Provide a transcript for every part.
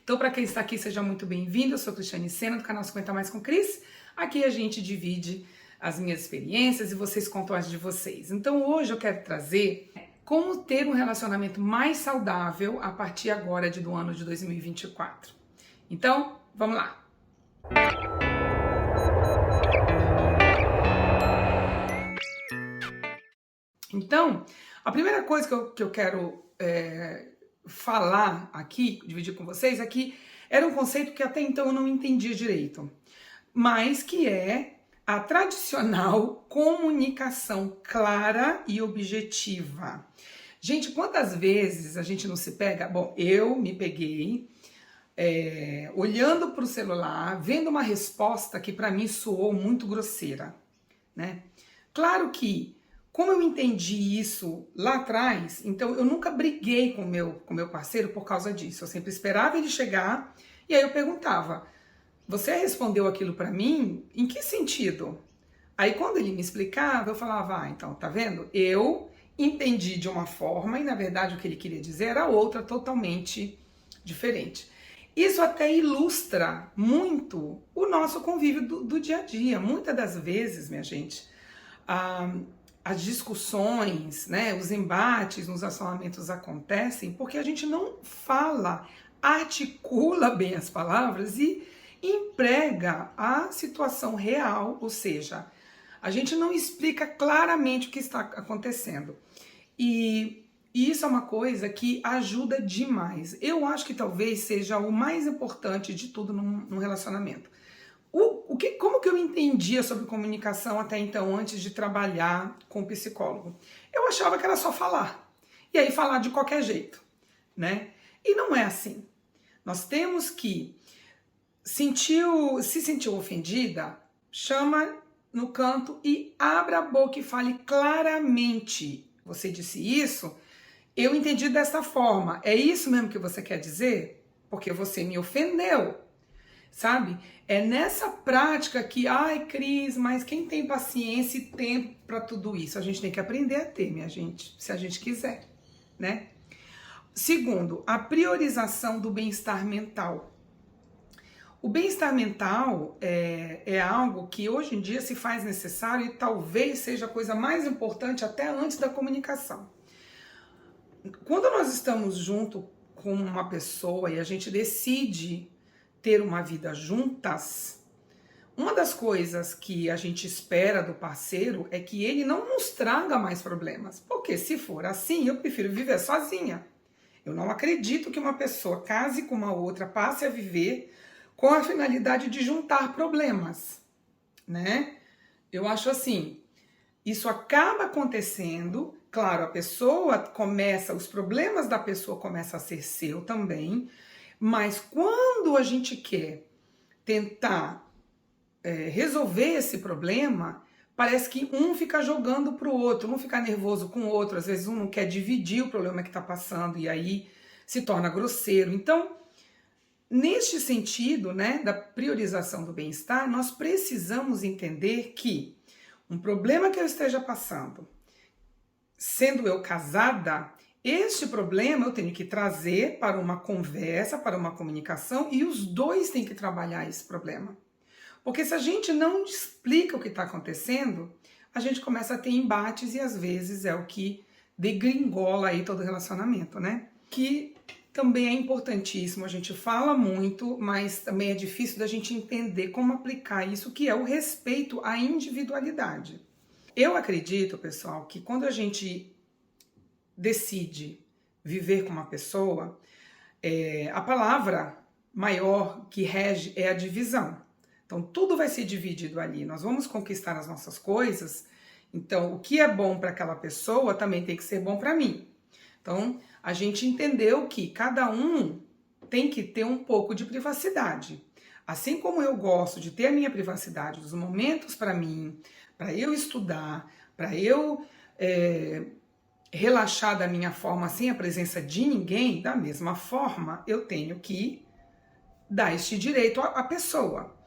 Então, para quem está aqui, seja muito bem-vindo. Eu sou Cristiane Sena, do canal 50 Mais com Cris. Aqui a gente divide as minhas experiências e vocês contam as de vocês. Então, hoje eu quero trazer como ter um relacionamento mais saudável a partir agora do ano de 2024. Então, vamos lá! Então, a primeira coisa que eu quero falar aqui, dividir com vocês, aqui era um conceito que até então eu não entendia direito, mas que é a tradicional comunicação clara e objetiva. Gente, quantas vezes a gente não se pega? Bom, eu me peguei olhando para o celular, vendo uma resposta que para mim soou muito grosseira, né? Claro que, como eu entendi isso lá atrás, então eu nunca briguei com meu parceiro por causa disso. Eu sempre esperava ele chegar e aí eu perguntava: você respondeu aquilo para mim? Em que sentido? Aí quando ele me explicava, eu falava: então, tá vendo? Eu entendi de uma forma e na verdade o que ele queria dizer era outra, totalmente diferente. Isso até ilustra muito o nosso convívio do dia a dia. Muitas das vezes, minha gente, as discussões, né, os embates nos relacionamentos acontecem porque a gente não fala, articula bem as palavras e emprega a situação real, ou seja, a gente não explica claramente o que está acontecendo. E isso é uma coisa que ajuda demais. Eu acho que talvez seja o mais importante de tudo num relacionamento. Como que eu entendia sobre comunicação até então, antes de trabalhar com psicólogo? Eu achava que era só falar. E aí falar de qualquer jeito, né? E não é assim. Nós temos que se sentiu ofendida, chama no canto e abra a boca e fale claramente. Você disse isso? Eu entendi desta forma. É isso mesmo que você quer dizer? Porque você me ofendeu. Sabe? É nessa prática que, ai, Cris, mas quem tem paciência e tempo para tudo isso? A gente tem que aprender a ter, minha gente, se a gente quiser, né? Segundo, a priorização do bem-estar mental. O bem-estar mental é algo que hoje em dia se faz necessário e talvez seja a coisa mais importante até antes da comunicação. Quando nós estamos junto com uma pessoa e a gente decide ter uma vida juntas, uma das coisas que a gente espera do parceiro é que ele não nos traga mais problemas. Porque se for assim, eu prefiro viver sozinha. Eu não acredito que uma pessoa case com uma outra, passe a viver com a finalidade de juntar problemas, né? Eu acho assim, isso acaba acontecendo, claro, a pessoa começa, os problemas da pessoa começam a ser seu também, mas quando a gente quer tentar resolver esse problema, parece que um fica jogando para o outro, um fica nervoso com o outro, às vezes um não quer dividir o problema que está passando e aí se torna grosseiro. Então, neste sentido, né, da priorização do bem-estar, nós precisamos entender que um problema que eu esteja passando, sendo eu casada, este problema eu tenho que trazer para uma conversa, para uma comunicação, e os dois têm que trabalhar esse problema. Porque se a gente não explica o que está acontecendo, a gente começa a ter embates e às vezes é o que degringola aí todo o relacionamento, né? Que também é importantíssimo, a gente fala muito, mas também é difícil da gente entender como aplicar isso, que é o respeito à individualidade. Eu acredito, pessoal, que quando a gente decide viver com uma pessoa, a palavra maior que rege é a divisão. Então, tudo vai ser dividido ali. Nós vamos conquistar as nossas coisas. Então, o que é bom para aquela pessoa também tem que ser bom para mim. Então, a gente entendeu que cada um tem que ter um pouco de privacidade. Assim como eu gosto de ter a minha privacidade, os momentos para mim, para eu estudar, para eu relaxar da minha forma sem a presença de ninguém, da mesma forma eu tenho que dar este direito à pessoa.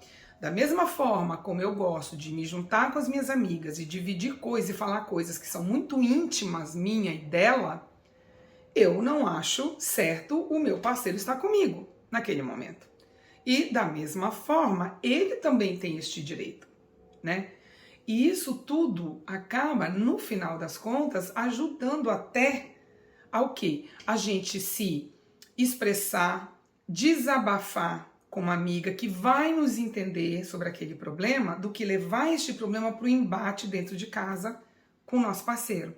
Da mesma forma como eu gosto de me juntar com as minhas amigas e dividir coisas e falar coisas que são muito íntimas minha e dela, eu não acho certo o meu parceiro estar comigo. naquele momento. E da mesma forma, ele também tem este direito, né? E isso tudo acaba, no final das contas, ajudando até ao quê? A gente se expressar, desabafar com uma amiga que vai nos entender sobre aquele problema, do que levar este problema para o embate dentro de casa com o nosso parceiro.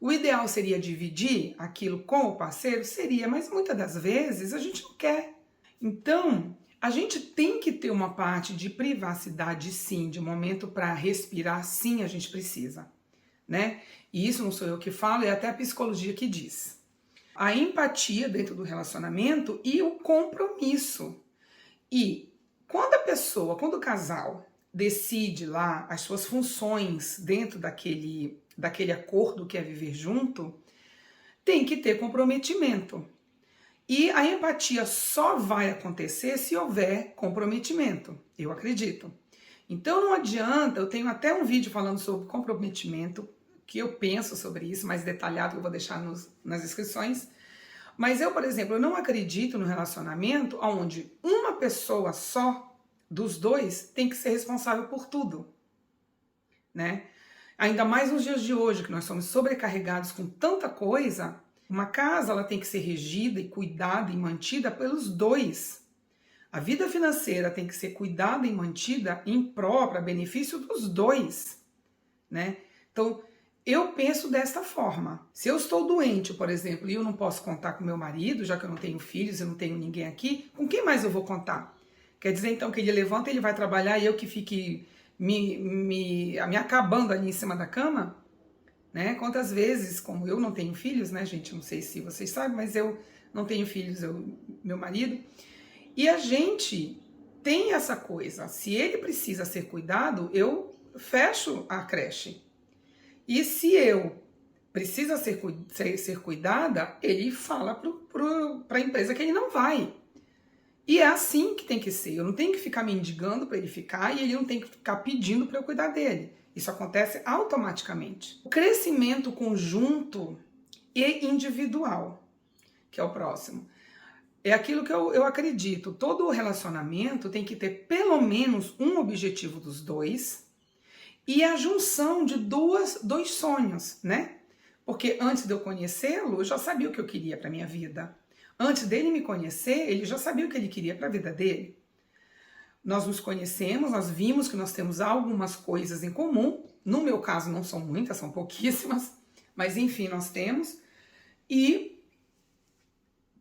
O ideal seria dividir aquilo com o parceiro? Seria, mas muitas das vezes a gente não quer. Então, a gente tem que ter uma parte de privacidade, sim, de momento para respirar, sim, a gente precisa, né? E isso não sou eu que falo, é até a psicologia que diz. A empatia dentro do relacionamento e o compromisso. E quando o casal decide lá as suas funções dentro daquele acordo que é viver junto, tem que ter comprometimento. E a empatia só vai acontecer se houver comprometimento, eu acredito. Então não adianta, eu tenho até um vídeo falando sobre comprometimento, que eu penso sobre isso, mais detalhado, que eu vou deixar nas inscrições. Mas eu, por exemplo, eu não acredito no relacionamento onde uma pessoa só dos dois tem que ser responsável por tudo, né? Ainda mais nos dias de hoje, que nós somos sobrecarregados com tanta coisa, uma casa ela tem que ser regida e cuidada e mantida pelos dois. A vida financeira tem que ser cuidada e mantida em pró, para benefício dos dois, né? Então, eu penso desta forma. Se eu estou doente, por exemplo, e eu não posso contar com meu marido, já que eu não tenho filhos, eu não tenho ninguém aqui, com quem mais eu vou contar? Quer dizer, então, que ele levanta, ele vai trabalhar e eu que fique me acabando ali em cima da cama? Né? Quantas vezes, como eu não tenho filhos, né, gente? Não sei se vocês sabem, mas eu não tenho filhos, meu marido. E a gente tem essa coisa. Se ele precisa ser cuidado, eu fecho a creche. E se eu precisa ser cuidada, ele fala para a empresa que ele não vai. E é assim que tem que ser. Eu não tenho que ficar mendigando para ele ficar e ele não tem que ficar pedindo para eu cuidar dele. Isso acontece automaticamente. O crescimento conjunto e individual, que é o próximo, é aquilo que eu acredito. Todo relacionamento tem que ter pelo menos um objetivo dos dois e a junção de dois sonhos, né? Porque antes de eu conhecê-lo, eu já sabia o que eu queria para minha vida. Antes dele me conhecer, ele já sabia o que ele queria para a vida dele. Nós nos conhecemos, nós vimos que nós temos algumas coisas em comum. No meu caso, não são muitas, são pouquíssimas. Mas, enfim, nós temos. E,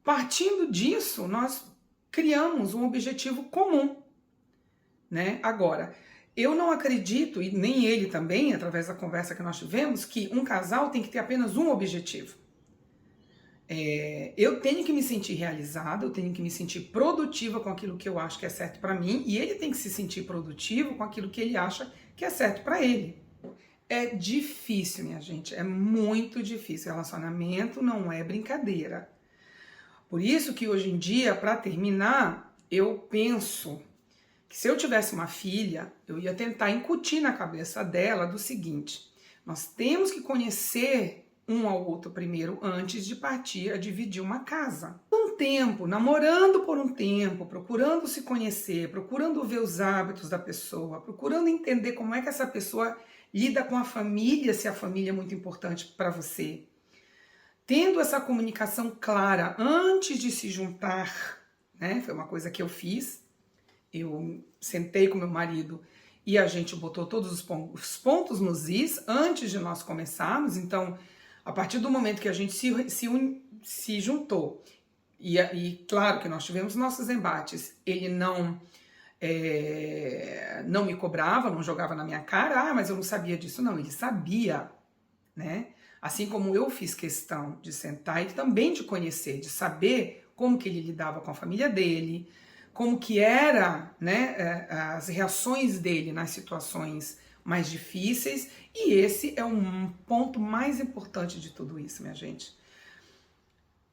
partindo disso, nós criamos um objetivo comum, né? Agora, eu não acredito, e nem ele também, através da conversa que nós tivemos, que um casal tem que ter apenas um objetivo. Eu tenho que me sentir realizada, eu tenho que me sentir produtiva com aquilo que eu acho que é certo para mim, e ele tem que se sentir produtivo com aquilo que ele acha que é certo para ele. É difícil, minha gente, é muito difícil. Relacionamento não é brincadeira. Por isso que hoje em dia, para terminar, eu penso que se eu tivesse uma filha, eu ia tentar incutir na cabeça dela do seguinte: nós temos que conhecer um ao outro primeiro antes de partir a dividir uma casa. Um tempo, namorando por um tempo, procurando se conhecer, procurando ver os hábitos da pessoa, procurando entender como é que essa pessoa lida com a família, se a família é muito importante para você. Tendo essa comunicação clara antes de se juntar, né? Foi uma coisa que eu fiz. Eu sentei com meu marido e a gente botou todos os pontos nos is antes de nós começarmos. Então, a partir do momento que a gente se juntou, e claro que nós tivemos nossos embates, ele não me cobrava, não jogava na minha cara, mas eu não sabia disso. Não, ele sabia, né? Assim como eu fiz questão de sentar e também de conhecer, de saber como que ele lidava com a família dele, como que era, né, as reações dele nas situações mais difíceis, e esse é um ponto mais importante de tudo isso, minha gente.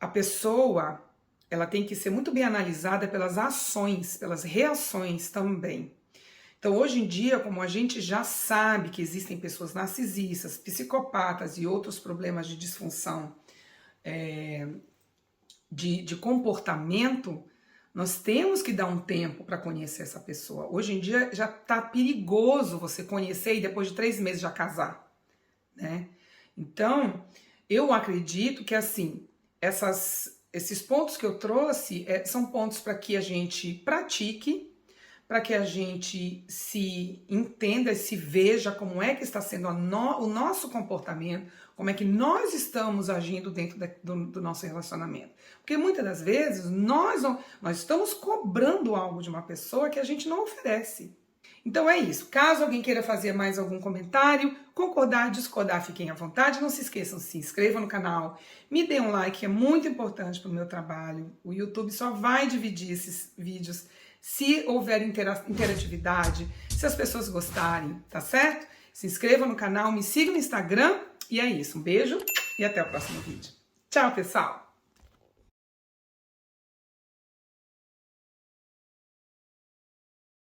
A pessoa, ela tem que ser muito bem analisada pelas ações, pelas reações também. Então, hoje em dia, como a gente já sabe que existem pessoas narcisistas, psicopatas e outros problemas de disfunção de comportamento, Nós temos que dar um tempo para conhecer essa pessoa. Hoje em dia já tá perigoso você conhecer e depois de 3 meses já casar, né? Então, eu acredito que assim, esses pontos que eu trouxe são pontos para que a gente pratique, para que a gente se entenda, se veja como é que está sendo o nosso comportamento, como é que nós estamos agindo dentro do nosso relacionamento. Porque muitas das vezes nós estamos cobrando algo de uma pessoa que a gente não oferece. Então é isso. Caso alguém queira fazer mais algum comentário, concordar, discordar, fiquem à vontade. Não se esqueçam, se inscrevam no canal, me dê um like, que é muito importante para o meu trabalho. O YouTube só vai dividir esses vídeos se houver interatividade, se as pessoas gostarem, tá certo? Se inscrevam no canal, me sigam no Instagram e é isso. Um beijo e até o próximo vídeo. Tchau, pessoal!